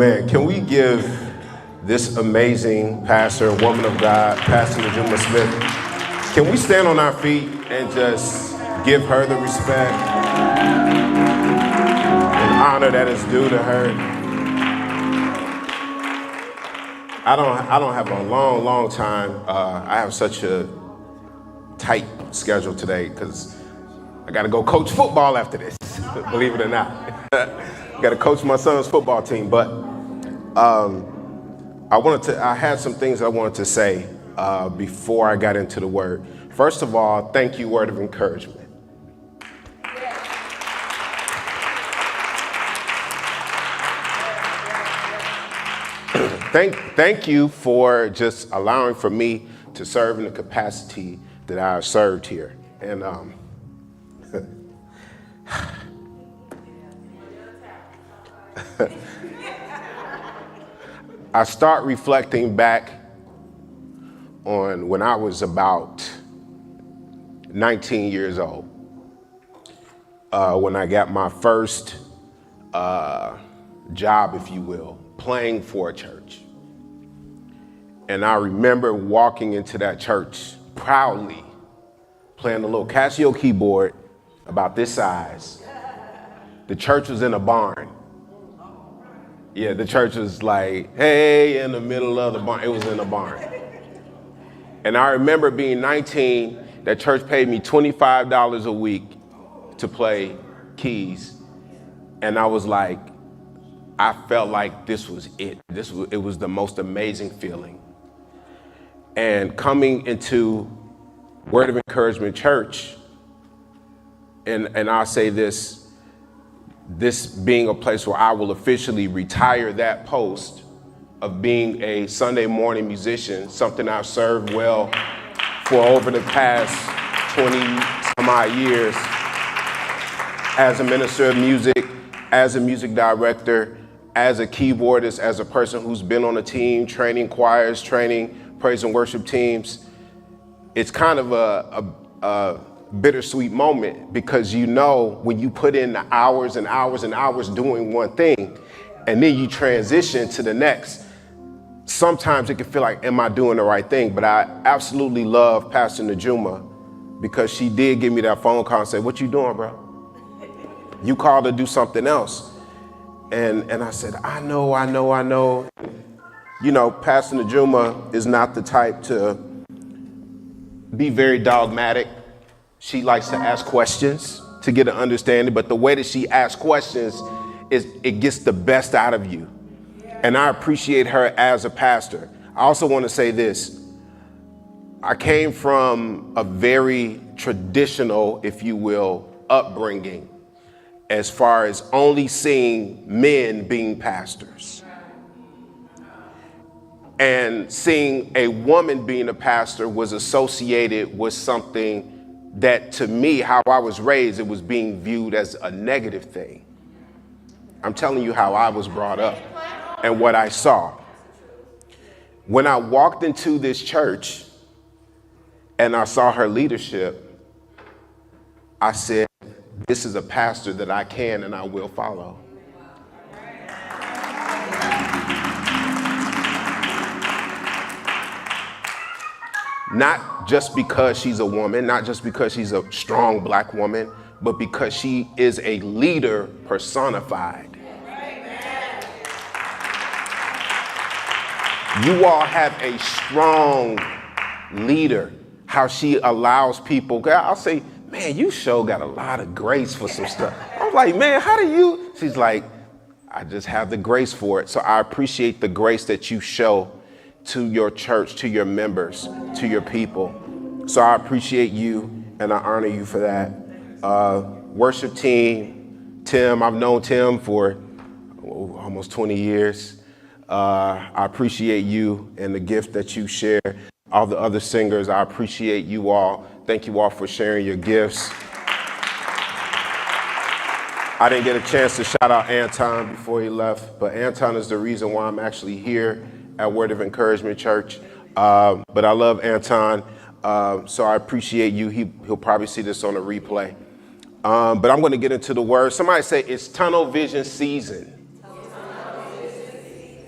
Man, can we give this amazing pastor, woman of God, Pastor Najuma Smith, can we stand on our feet and just give her the respect and honor that is due to her? I don't have a long time. I have such a tight schedule today because I got to go coach football after this, believe it or not. Got to coach my son's football team, but I had some things I wanted to say before I got into the word. First of all, thank you, word of encouragement. Thank you for just allowing for me to serve in the capacity that I have served here. And I start reflecting back on when I was about 19 years old, when I got my first job, if you will, playing for a church. And I remember walking into that church proudly, playing a little Casio keyboard about this size. The church was in a barn. Yeah, the church was like, hey, in the middle of the barn. It was in a barn. And I remember being 19, that church paid me $25 a week to play keys. And I was like, I felt like this was it. It was the most amazing feeling. And coming into Word of Encouragement Church, and I'll say this being a place where I will officially retire that post of being a Sunday morning musician, something I've served well for over the past 20 some odd years as a minister of music, as a music director, as a keyboardist, as a person who's been on a team, training choirs, training praise and worship teams. It's kind of a bittersweet moment because you know when you put in the hours and hours and hours doing one thing and then you transition to the next, sometimes it can feel like, am I doing the right thing? But I absolutely love Pastor Najuma because she did give me that phone call and say, what you doing, bro? You called to do something else. And I said, I know. You know, Pastor Najuma is not the type to be very dogmatic. She likes to ask questions to get an understanding, but the way that she asks questions is it gets the best out of you. And I appreciate her as a pastor. I also want to say this. I came from a very traditional, if you will, upbringing as far as only seeing men being pastors. And seeing a woman being a pastor was associated with something that, to me, how I was raised, it was being viewed as a negative thing. I'm telling you how I was brought up and what I saw. When I walked into this church and I saw her leadership, I said, this is a pastor that I can and I will follow. Not just because she's a woman, not just because she's a strong black woman, but because she is a leader personified. You all have a strong leader, how she allows people. I'll say, man, you sure got a lot of grace for some stuff. I'm like, man, how do you? She's like, I just have the grace for it. So I appreciate the grace that you show to your church, to your members, to your people. So I appreciate you and I honor you for that. Worship team, Tim, I've known Tim for almost 20 years. I appreciate you and the gift that you share. All the other singers, I appreciate you all. Thank you all for sharing your gifts. I didn't get a chance to shout out Anton before he left, but Anton is the reason why I'm actually here at Word of Encouragement Church. But I love Anton, so I appreciate you. He'll probably see this on a replay. But I'm going to get into the word. Somebody say it's tunnel vision season.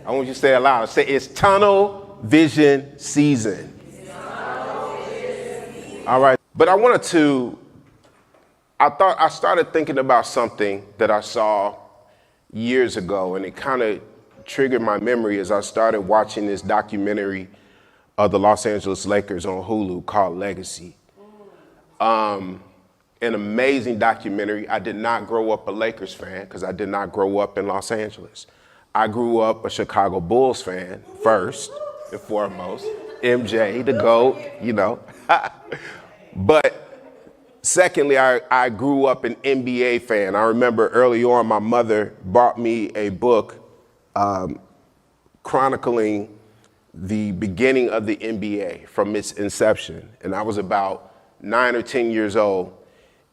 I want you to say it loud. Say, it's tunnel vision season. All right. But I started thinking about something that I saw years ago, and it kind of triggered my memory as I started watching this documentary of the Los Angeles Lakers on Hulu called Legacy. An amazing documentary. I did not grow up a Lakers fan because I did not grow up in Los Angeles. I grew up a Chicago Bulls fan first and foremost. MJ, the GOAT, you know. But secondly, I grew up an NBA fan. I remember early on, my mother bought me a book chronicling the beginning of the NBA from its inception. And I was about 9 or 10 years old.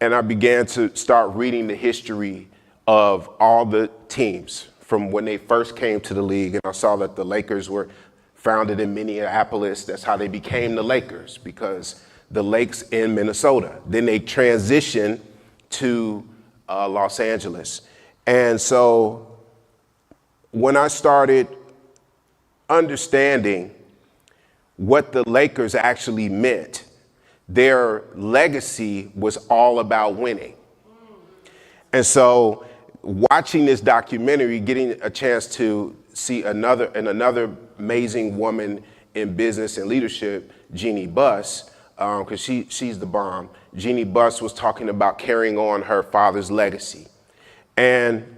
And I began to start reading the history of all the teams from when they first came to the league. And I saw that the Lakers were founded in Minneapolis. That's how they became the Lakers, because the lakes in Minnesota. Then they transitioned to Los Angeles. And so when I started understanding what the Lakers actually meant, their legacy was all about winning. And so watching this documentary, getting a chance to see another amazing woman in business and leadership, Jeannie Buss, because she's the bomb. Jeannie Buss was talking about carrying on her father's legacy. And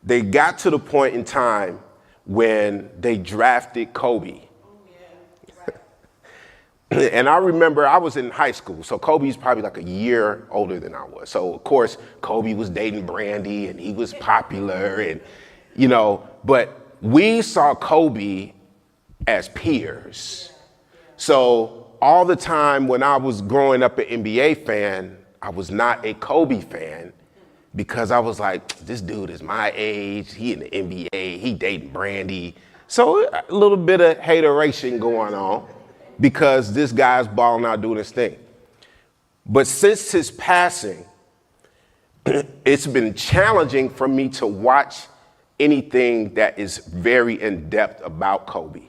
they got to the point in time when they drafted Kobe. And I remember I was in high school, so Kobe's probably like a year older than I was. So of course, Kobe was dating Brandy and he was popular, and you know, but we saw Kobe as peers. So all the time when I was growing up an NBA fan, I was not a Kobe fan because I was like, this dude is my age, he in the NBA, he dating Brandy. So a little bit of hateration going on because this guy's balling out doing his thing. But since his passing, it's been challenging for me to watch anything that is very in depth about Kobe.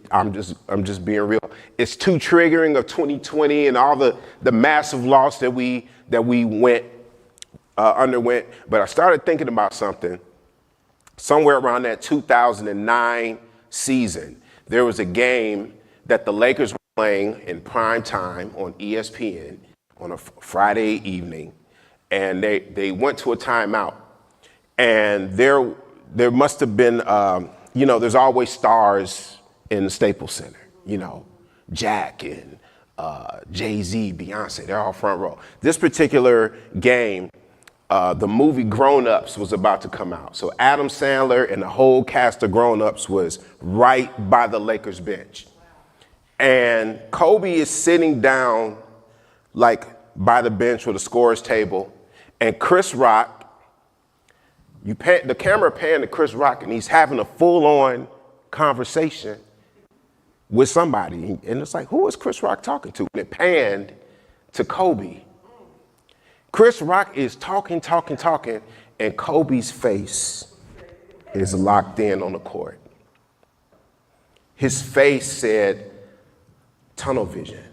I'm just being real. It's too triggering of 2020 and all the massive loss that we underwent. But I started thinking about something. Somewhere around that 2009 season, there was a game that the Lakers were playing in prime time on ESPN on a Friday evening, and they went to a timeout. And there must have been, there's always stars in the Staples Center, Jack and Jay-Z, Beyonce, they're all front row. This particular game, the movie Grown Ups was about to come out. So Adam Sandler and the whole cast of Grown Ups was right by the Lakers bench. And Kobe is sitting down like by the bench with a scorer's table, and Chris Rock, the camera panned to Chris Rock, and he's having a full-on conversation with somebody. And it's like, who is Chris Rock talking to? And it panned to Kobe. Chris Rock is talking, and Kobe's face is locked in on the court. His face said, tunnel vision.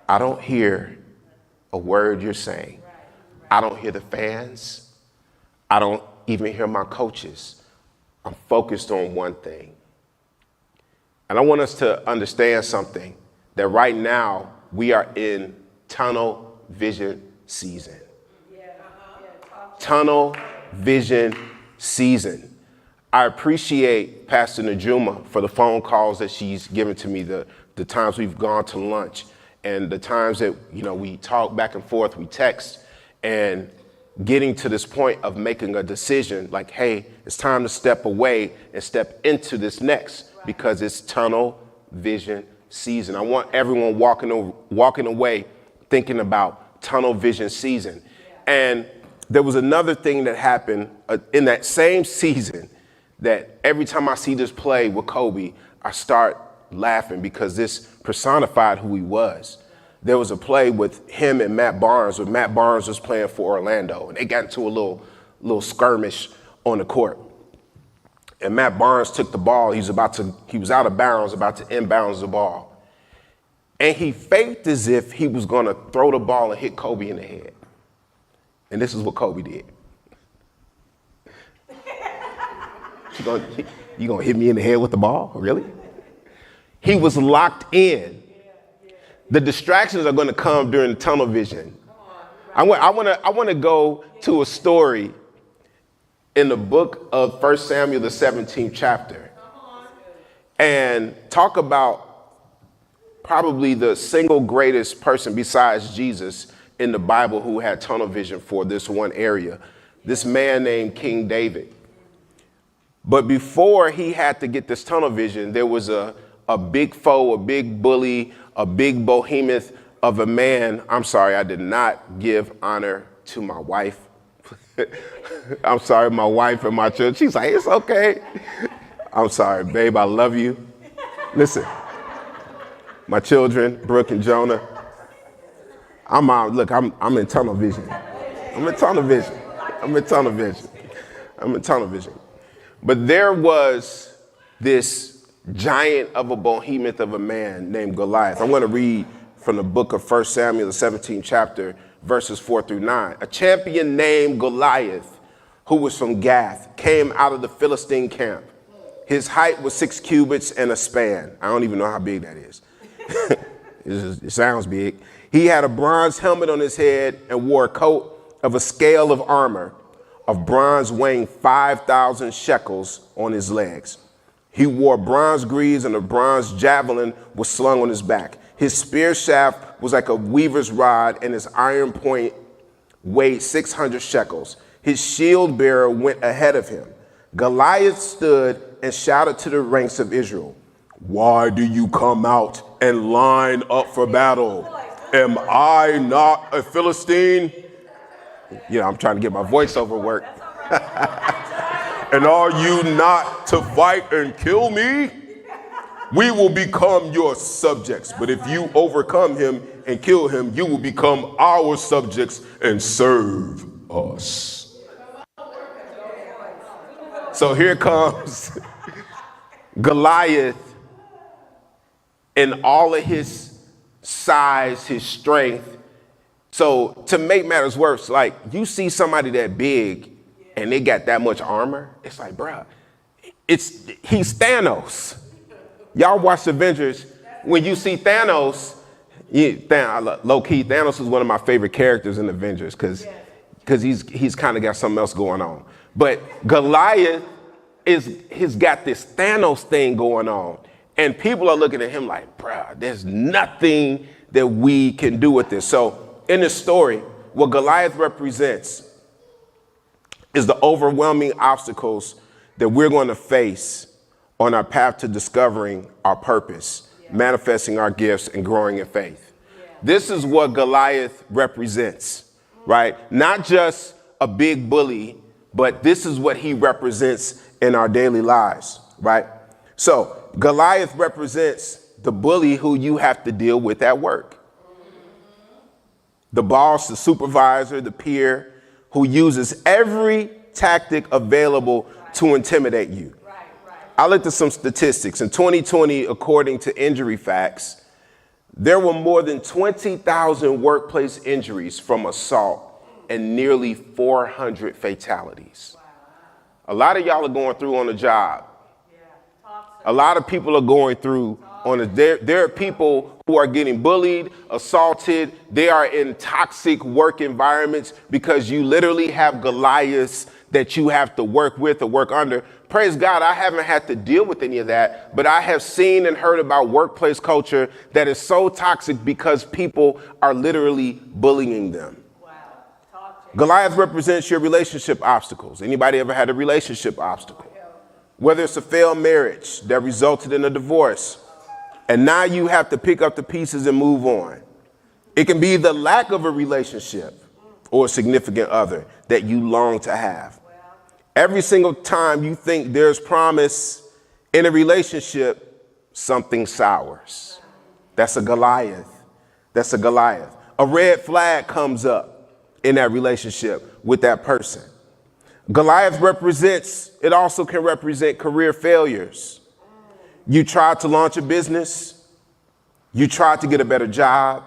I don't hear a word you're saying. I don't hear the fans. I don't even hear my coaches. I'm focused on one thing. And I want us to understand something, that right now we are in tunnel vision season. Tunnel vision season. I appreciate Pastor Najuma for the phone calls that she's given to me, the times we've gone to lunch, and the times that we talk back and forth, we text, and getting to this point of making a decision like, hey, it's time to step away and step into this next, because it's tunnel vision season. I want everyone walking away thinking about tunnel vision season. And there was another thing that happened in that same season, that every time I see this play with Kobe, I start laughing because this personified who he was. There was a play with him and Matt Barnes, when Matt Barnes was playing for Orlando, and they got into a little skirmish on the court. And Matt Barnes took the ball. He was out of bounds, about to inbounds the ball. And he faked as if he was going to throw the ball and hit Kobe in the head. And this is what Kobe did. You gonna hit me in the head with the ball? Really? He was locked in. The distractions are going to come during tunnel vision. I want to go to a story in the book of 1 Samuel, the 17th chapter, and talk about probably the single greatest person besides Jesus in the Bible who had tunnel vision for this one area, this man named King David. But before he had to get this tunnel vision, there was a big foe, a big bully, a big behemoth of a man. I'm sorry, I did not give honor to my wife. I'm sorry, my wife and my children. She's like, it's okay. I'm sorry, babe, I love you. Listen, my children, Brooke and Jonah, I'm in tunnel vision. I'm in tunnel vision. But there was this giant of a behemoth of a man named Goliath. I'm going to read from the book of 1 Samuel, the 17th chapter, verses 4-9. A champion named Goliath, who was from Gath, came out of the Philistine camp. His height was 6 cubits and a span. I don't even know how big that is. It sounds big. He had a bronze helmet on his head and wore a coat of a scale of armor of bronze weighing 5,000 shekels on his legs. He wore bronze greaves and a bronze javelin was slung on his back. His spear shaft was like a weaver's rod and his iron point weighed 600 shekels. His shield bearer went ahead of him. Goliath stood and shouted to the ranks of Israel, "Why do you come out and line up for battle? Am I not a Philistine?" I'm trying to get my voiceover work. "And are you not to fight and kill me? We will become your subjects. But if you overcome him and kill him, you will become our subjects and serve us." So here comes Goliath in all of his size, his strength. So to make matters worse, like you see somebody that big and they got that much armor, it's like, bruh, he's Thanos. Y'all watch Avengers. When you see Thanos, low-key, Thanos is one of my favorite characters in Avengers because he's kind of got something else going on. But Goliath he's got this Thanos thing going on. And people are looking at him like, bruh, there's nothing that we can do with this. So in this story, what Goliath represents is the overwhelming obstacles that we're going to face on our path to discovering our purpose, manifesting our gifts, and growing in faith. This is what Goliath represents, right? Not just a big bully, but this is what he represents in our daily lives, right? So Goliath represents the bully who you have to deal with at work. The boss, the supervisor, the peer who uses every tactic available to intimidate you. I looked at some statistics. In 2020, according to Injury Facts, there were more than 20,000 workplace injuries from assault and nearly 400 fatalities. A lot of y'all are going through on the job. A lot of people are going through there are people who are getting bullied, assaulted. They are in toxic work environments because you literally have Goliaths that you have to work with or work under. Praise God, I haven't had to deal with any of that, but I have seen and heard about workplace culture that is so toxic because people are literally bullying them. Goliath represents your relationship obstacles. Anybody ever had a relationship obstacle? Whether it's a failed marriage that resulted in a divorce, and now you have to pick up the pieces and move on. It can be the lack of a relationship or a significant other that you long to have. Every single time you think there's promise in a relationship, something sours. That's a Goliath. A red flag comes up in that relationship with that person. Goliath it also can represent career failures. You tried to launch a business. You tried to get a better job.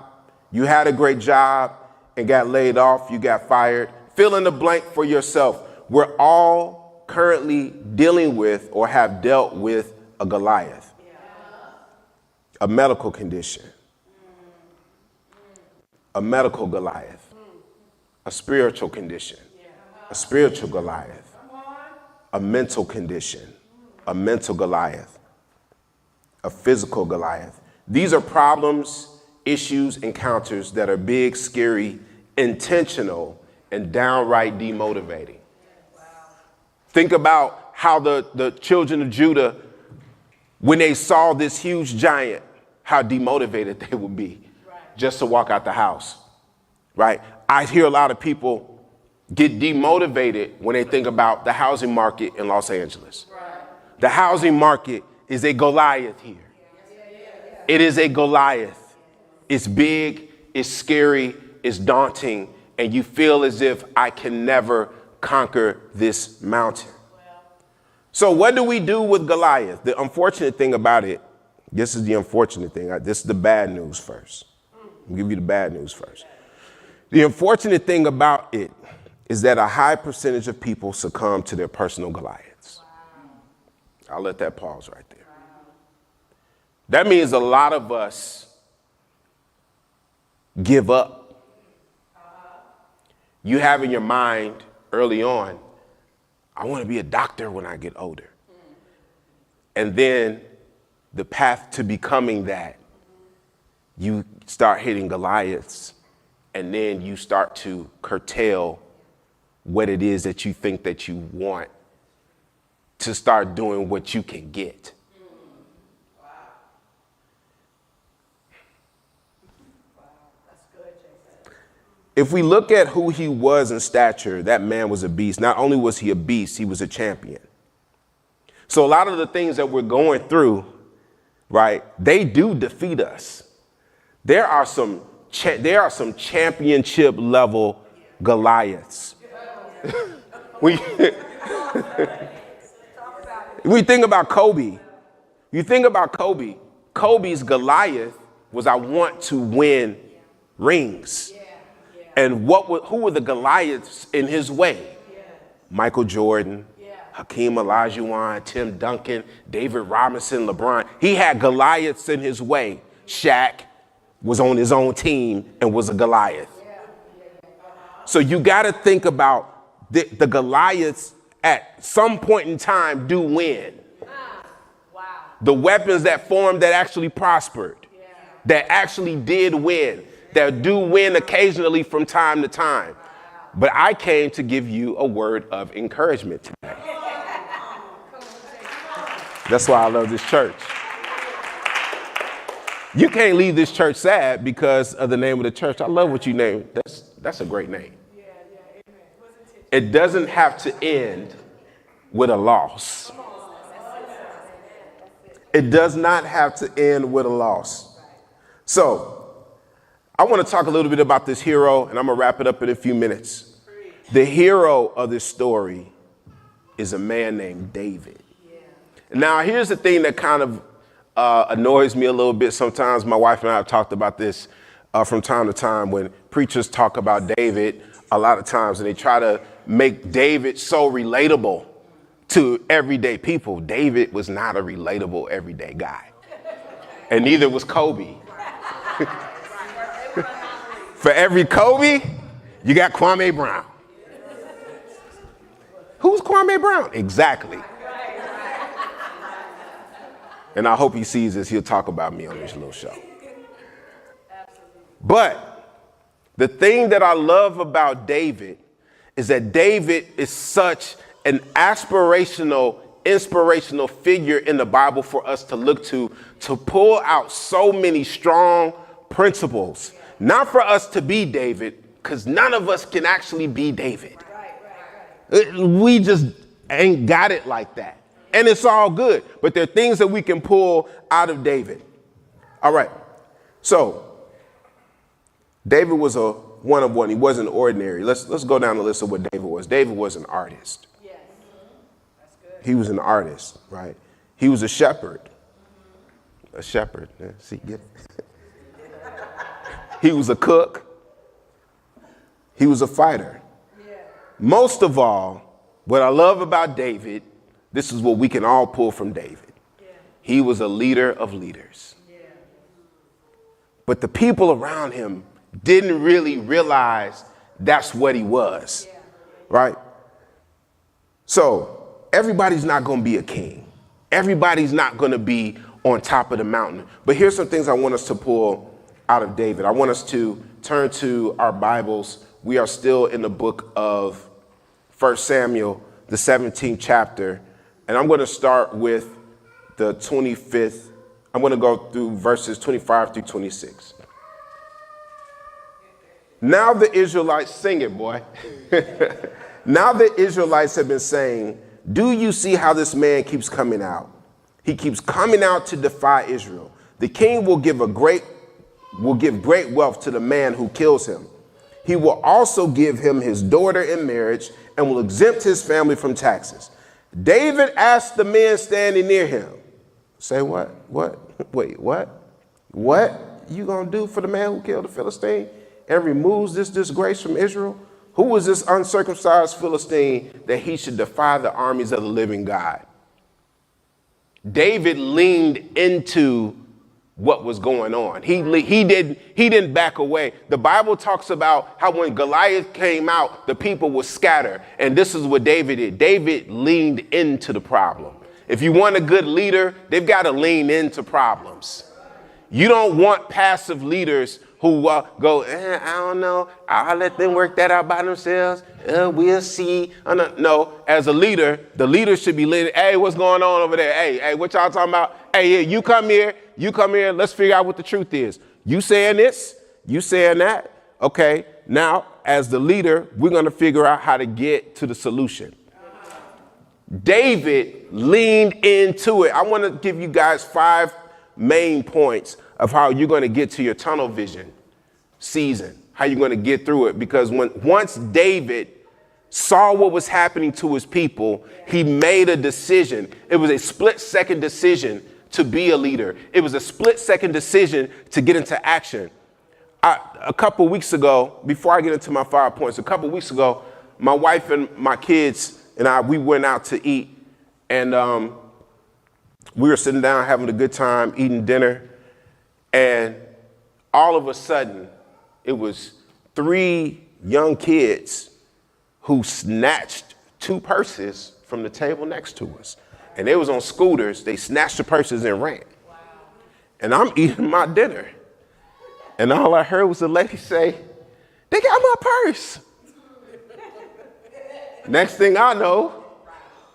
You had a great job and got laid off. You got fired. Fill in the blank for yourself. We're all currently dealing with or have dealt with a Goliath, a medical condition, a medical Goliath, a spiritual condition, a spiritual Goliath, a mental condition, a mental Goliath, a physical Goliath. These are problems, issues, encounters that are big, scary, intentional, and downright demotivating. Think about how the children of Judah, when they saw this huge giant, how demotivated they would be just to walk out the house, right? I hear a lot of people get demotivated when they think about the housing market in Los Angeles. The housing market is a Goliath here. It is a Goliath. It's big, it's scary, it's daunting, and you feel as if I can never conquer this mountain. So what do we do with Goliath? The unfortunate thing about it, this is the unfortunate thing. This is the bad news first. I'll give you the bad news first. The unfortunate thing about it is that a high percentage of people succumb to their personal Goliaths. I'll let that pause right there. That means a lot of us give up. You have in your mind early on, I want to be a doctor when I get older. And then the path to becoming that, you start hitting Goliaths, and then you start to curtail what it is that you think that you want to start doing what you can get. If we look at who he was in stature, that man was a beast. Not only was he a beast, he was a champion. So a lot of the things that we're going through, right, they do defeat us. There are some championship level Goliaths. we think about Kobe. You think about Kobe. Kobe's Goliath was, I want to win rings. And who were the Goliaths in his way? Michael Jordan, Hakeem Olajuwon, Tim Duncan, David Robinson, LeBron. He had Goliaths in his way. Shaq was on his own team and was a Goliath. So you got to think about the Goliaths at some point in time do win. The weapons that formed that actually prospered, that actually did win, that do win occasionally from time to time. But I came to give you a word of encouragement today. That's why I love this church. You can't leave this church sad because of the name of the church. I love what you named. That's a great name. It doesn't have to end with a loss. It does not have to end with a loss. So I want to talk a little bit about this hero, and I'm going to wrap it up in a few minutes. The hero of this story is a man named David. Now, here's the thing that kind of annoys me a little bit sometimes. My wife and I have talked about this from time to time when preachers talk about David a lot of times, and they try to make David so relatable to everyday people. David was not a relatable everyday guy, and neither was Kobe. For every Kobe, you got Kwame Brown. Who's Kwame Brown? Exactly. And I hope he sees this. He'll talk about me on this little show. But the thing that I love about David is that David is such an inspirational figure in the Bible for us to look to pull out so many strong principles. Not for us to be David, because none of us can actually be David. We just ain't got it like that. And it's all good. But there are things that we can pull out of David. All right. So David was a one of one. He wasn't ordinary. Let's go down the list of what David was. David was an artist. He was an artist, right? He was a shepherd. A shepherd. Yeah, see, get it? He was a cook. He was a fighter. Most of all, what I love about David, this is what we can all pull from David. He was a leader of leaders. But the people around him didn't really realize that's what he was, right? So everybody's not going to be a king. Everybody's not going to be on top of the mountain. But here's some things I want us to pull out of David. I want us to turn to our Bibles. We are still in the book of 1 Samuel, the 17th chapter. And I'm going to start with the 25th. I'm going to go through verses 25 through 26. Now the Israelites, sing it, boy. Now the Israelites have been saying, do you see how this man keeps coming out? He keeps coming out to defy Israel. The king will give great wealth to the man who kills him. He will also give him his daughter in marriage and will exempt his family from taxes. David asked the men standing near him, say what? Wait, what? What you gonna do for the man who killed the Philistine and removes this disgrace from Israel? Who was this uncircumcised Philistine that he should defy the armies of the living God? David leaned into what was going on. He didn't back away. The Bible talks about how when Goliath came out, the people were scattered. And this is what David did. David leaned into the problem. If you want a good leader, they've got to lean into problems. You don't want passive leaders who go, I don't know, I'll let them work that out by themselves. We'll see. No, as a leader, the leader should be leading. Hey, what's going on over there? Hey, what y'all talking about? Hey, you come here, let's figure out what the truth is. You saying this, you saying that. Okay, now as the leader, we're going to figure out how to get to the solution. David leaned into it. I want to give you guys 5 main points of how you're going to get to your tunnel vision season, how you're going to get through it. Because once David saw what was happening to his people, he made a decision. It was a split-second decision to be a leader. It was a split-second decision to get into action. A couple weeks ago, before I get into my 5 points, a couple weeks ago, my wife and my kids and we went out to eat, and we were sitting down having a good time eating dinner, and all of a sudden it was 3 young kids who snatched 2 purses from the table next to us, and they was on scooters. They snatched the purses and ran. Wow. And I'm eating my dinner, and all I heard was the lady say, "They got my purse." Next thing I know,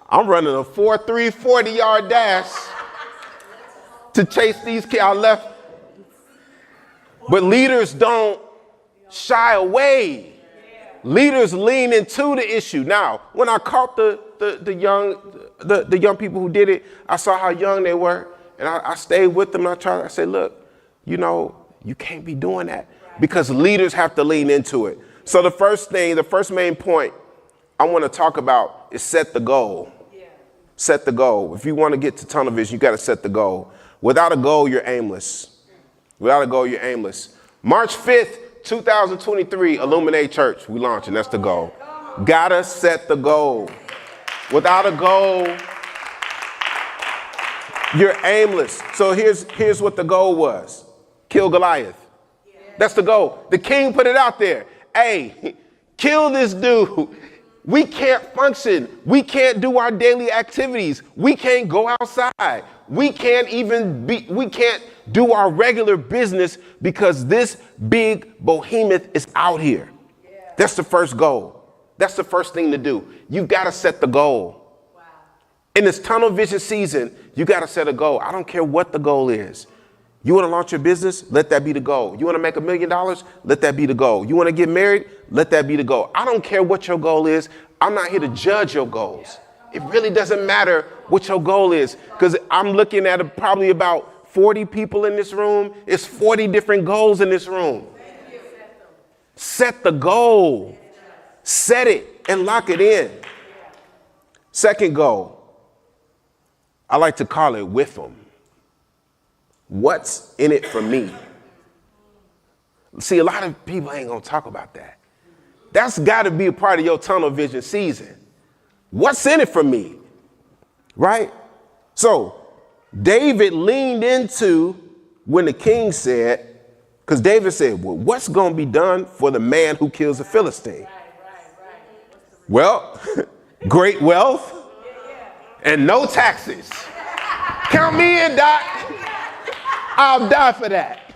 I'm running a 4.3 40-yard dash to chase these kids. I left. But leaders don't shy away. Leaders lean into the issue. Now, when I caught the young people who did it, I saw how young they were, and I stayed with them. I said, look, you can't be doing that, because leaders have to lean into it. So the first main point I want to talk about is set the goal. Yeah. Set the goal. If you want to get to tunnel vision, you got to set the goal. Without a goal, you're aimless. Without a goal, you're aimless. March 5th, 2023, Illuminate Church. We launching. That's the goal. Gotta set the goal. Without a goal, you're aimless. So here's what the goal was. Kill Goliath. That's the goal. The king put it out there. Hey, kill this dude. We can't function. We can't do our daily activities. We can't go outside. We can't do our regular business because this big behemoth is out here. Yeah. That's the first goal. That's the first thing to do. You've got to set the goal. Wow. In this tunnel vision season, you got to set a goal. I don't care what the goal is. You want to launch your business? Let that be the goal. You want to make $1 million? Let that be the goal. You want to get married? Let that be the goal. I don't care what your goal is. I'm not here to judge your goals. It really doesn't matter what your goal is, because I'm looking at probably about 40 people in this room. It's 40 different goals in this room. Set the goal. Set it and lock it in. Second goal, I like to call it with them. What's in it for me? See, a lot of people ain't going to talk about that. That's got to be a part of your tunnel vision season. What's in it for me? Right? So David leaned into when the king said, because David said, well, what's going to be done for the man who kills a Philistine? Well, great wealth and no taxes. Count me in, Doc. I'll die for that.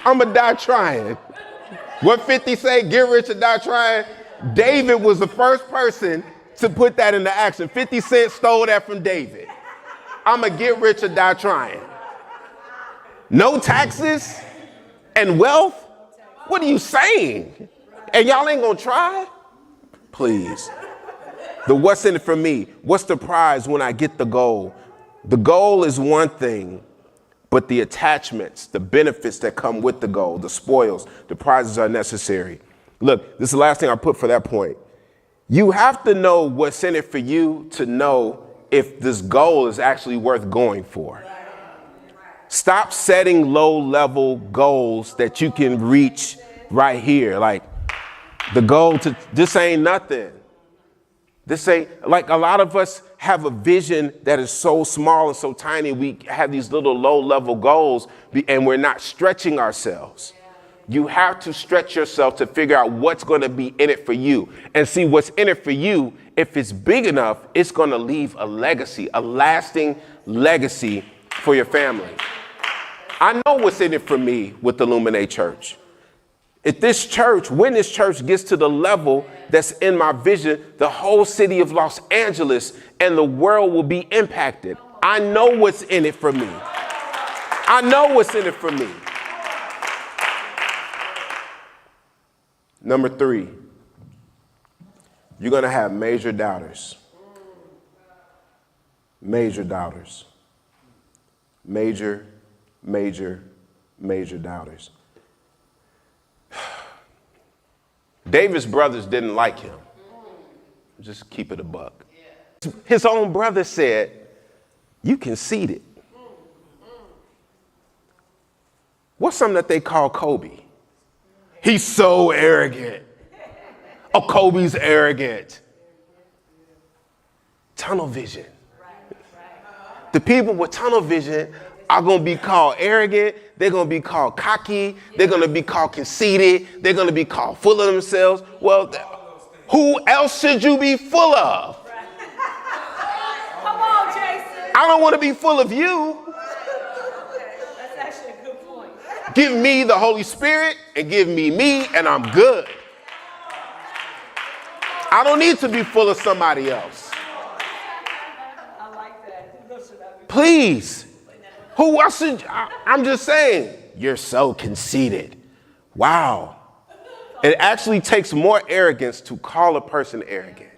I'm going to die trying. What 50 say? Get rich or die trying. David was the first person to put that into action. 50 Cent stole that from David. I'm going to get rich or die trying. No taxes and wealth? What are you saying? And y'all ain't going to try? Please. The what's in it for me? What's the prize when I get the goal? The goal is one thing, but the attachments, the benefits that come with the goal, the spoils, the prizes are necessary. Look, this is the last thing I put for that point. You have to know what's in it for you to know if this goal is actually worth going for. Stop setting low-level goals that you can reach right here. Like the goal to, this ain't nothing. This ain't, like a lot of us have a vision that is so small and so tiny. We have these little low-level goals and we're not stretching ourselves. You have to stretch yourself to figure out what's going to be in it for you and see what's in it for you. If it's big enough, it's going to leave a legacy, a lasting legacy for your family. I know what's in it for me with Illuminate Church. If this church, when this church gets to the level that's in my vision, the whole city of Los Angeles and the world will be impacted. I know what's in it for me. I know what's in it for me. Number 3, you're going to have major doubters. Major doubters. Major doubters. David's brothers didn't like him. Just keep it a buck. His own brother said, you conceited. What's something that they call Kobe? He's so arrogant. Oh, Kobe's arrogant. Tunnel vision. The people with tunnel vision are going to be called arrogant. They're going to be called cocky. They're going to be called conceited. They're going to be called full of themselves. Well, who else should you be full of? Come on, Jason. I don't want to be full of you. That's actually a good point. Give me the Holy Spirit and give me, and I'm good. I don't need to be full of somebody else. I like that. Please. Who else should, I'm just saying, you're so conceited. Wow. It actually takes more arrogance to call a person arrogant.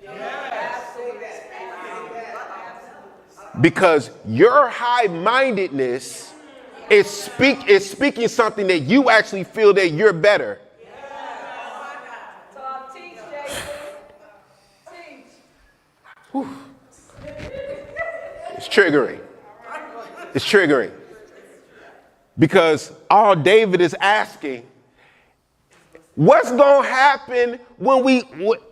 Because your high-mindedness is speaking something that you actually feel that you're better. Talk, teach, Jason. Teach. Whew. It's triggering. It's triggering. Because all David is asking, what's going to happen when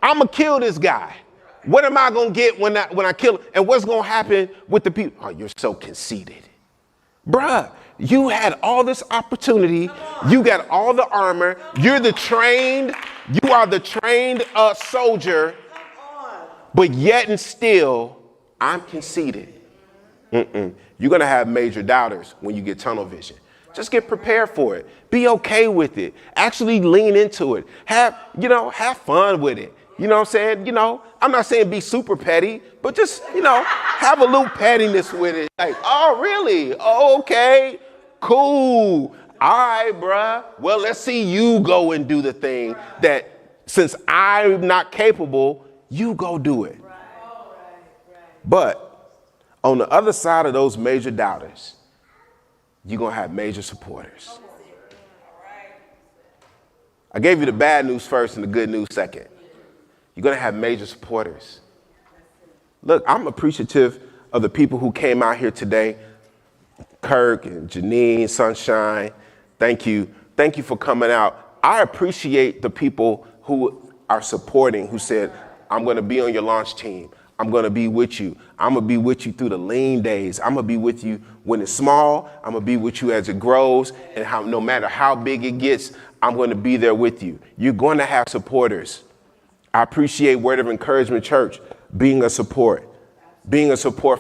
I'm going to kill this guy? What am I going to get when I kill him? And what's going to happen with the people? Oh, you're so conceited. Bruh, you had all this opportunity. You got all the armor. You are the trained soldier. But yet and still, I'm conceited. You're going to have major doubters when you get tunnel vision. Just get prepared for it. Be okay with it. Actually lean into it. Have fun with it. You know what I'm saying? I'm not saying be super petty, but just, have a little pettiness with it. Like, oh, really? Oh, okay, cool. All right, bruh. Well, let's see you go and do the thing that since I'm not capable, you go do it. But on the other side of those major doubters, you're going to have major supporters. I gave you the bad news first and the good news second. You're going to have major supporters. Look, I'm appreciative of the people who came out here today. Kirk and Janine, Sunshine, thank you. Thank you for coming out. I appreciate the people who are supporting, who said, I'm going to be on your launch team. I'm going to be with you. I'm going to be with you through the lean days. I'm going to be with you when it's small. I'm going to be with you as it grows. And no matter how big it gets, I'm going to be there with you. You're going to have supporters. I appreciate Word of Encouragement Church being a support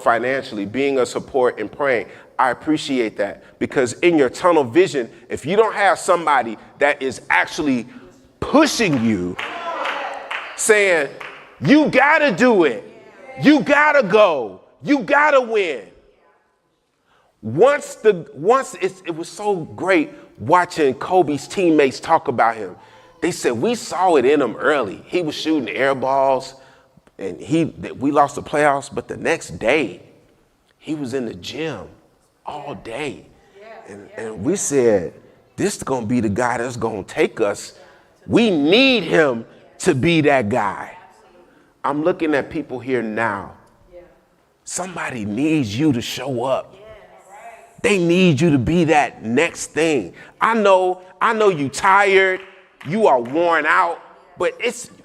financially, being a support in praying. I appreciate that, because in your tunnel vision, if you don't have somebody that is actually pushing you, saying, you got to do it. You got to go. You got to win. It was so great watching Kobe's teammates talk about him. They said, we saw it in him early. He was shooting air balls and we lost the playoffs, but the next day he was in the gym all day. And we said, this is going to be the guy that's going to take us. We need him to be that guy. I'm looking at people here now. Somebody needs you to show up. They need you to be that next thing. I know you tired, you are worn out, but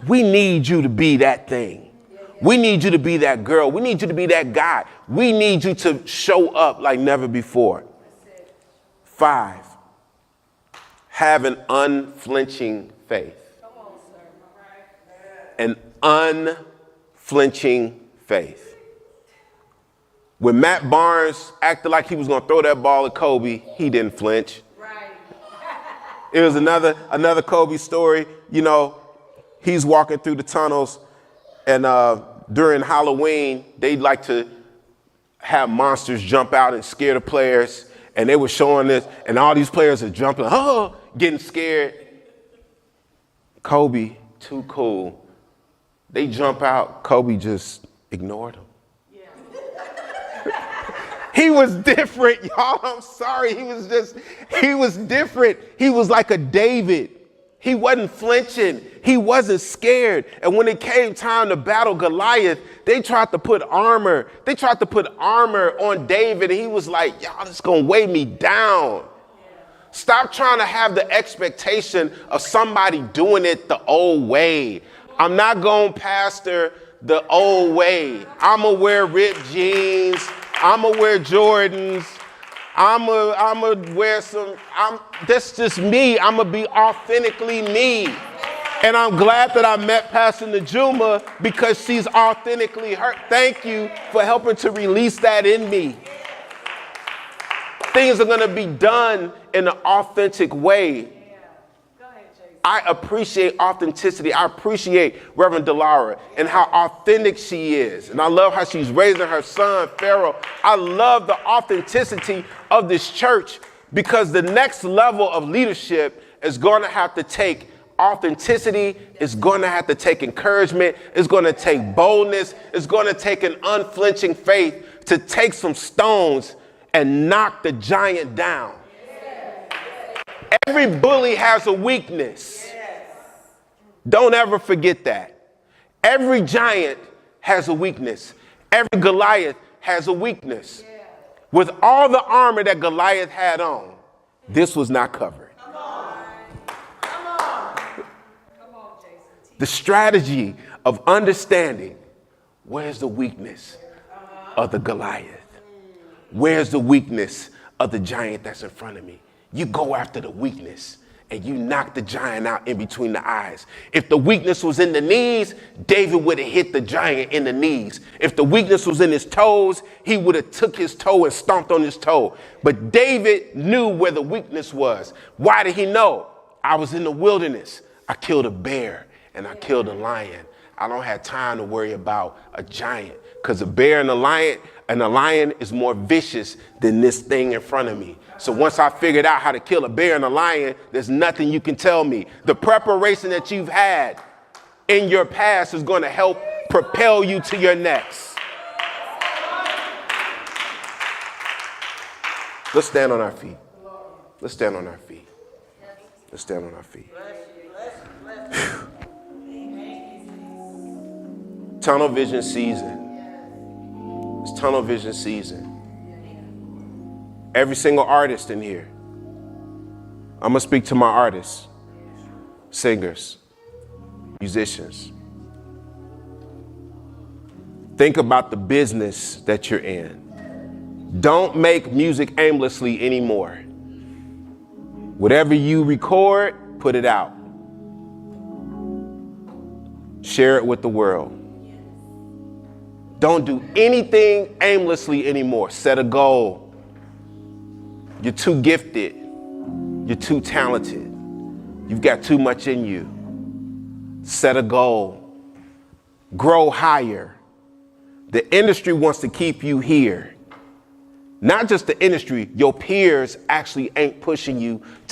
we need you to be that thing. We need you to be that girl. We need you to be that guy. We need you to show up like never before. 5, have an unflinching faith. An unflinching faith. When Matt Barnes acted like he was going to throw that ball at Kobe, he didn't flinch. Right. It was another Kobe story. You know, he's walking through the tunnels, and during Halloween, they'd like to have monsters jump out and scare the players. And they were showing this, and all these players are jumping, getting scared. Kobe, too cool. They jump out. Kobe just ignored them. He was different, y'all. I'm sorry. He was different. He was like a David. He wasn't flinching. He wasn't scared. And when it came time to battle Goliath, they tried to put armor. They tried to put armor on David. And he was like, y'all, this is going to weigh me down. Stop trying to have the expectation of somebody doing it the old way. I'm not going to pastor the old way. I'm going to wear ripped jeans. I'm going to wear Jordans. I'm going to wear that's just me. I'm going to be authentically me. And I'm glad that I met Pastor Najuma, because she's authentically her. Thank you for helping to release that in me. Things are going to be done in an authentic way. I appreciate authenticity. I appreciate Reverend Delara and how authentic she is. And I love how she's raising her son, Pharaoh. I love the authenticity of this church, because the next level of leadership is going to have to take authenticity. It's going to have to take encouragement. It's going to take boldness. It's going to take an unflinching faith to take some stones and knock the giant down. Every bully has a weakness. Don't ever forget that. Every giant has a weakness. Every Goliath has a weakness. With all the armor that Goliath had on, this was not covered. Come on. Come on. Come on, Jason. The strategy of understanding, where's the weakness of the Goliath? Where's the weakness of the giant that's in front of me? You go after the weakness and you knock the giant out in between the eyes. If the weakness was in the knees, David would have hit the giant in the knees. If the weakness was in his toes, he would have took his toe and stomped on his toe. But David knew where the weakness was. Why did he know? I was in the wilderness. I killed a bear and I killed a lion. I don't have time to worry about a giant, because a bear and a lion is more vicious than this thing in front of me. So once I figured out how to kill a bear and a lion, there's nothing you can tell me. The preparation that you've had in your past is going to help propel you to your next. Let's stand on our feet. Let's stand on our feet. Let's stand on our feet. Tunnel vision season. It's TunnelVision season. Every single artist in here. I'm gonna speak to my artists, singers, musicians. Think about the business that you're in. Don't make music aimlessly anymore. Whatever you record, put it out. Share it with the world. Don't do anything aimlessly anymore. Set a goal. You're too gifted. You're too talented. You've got too much in you. Set a goal. Grow higher. The industry wants to keep you here. Not just the industry, your peers actually ain't pushing you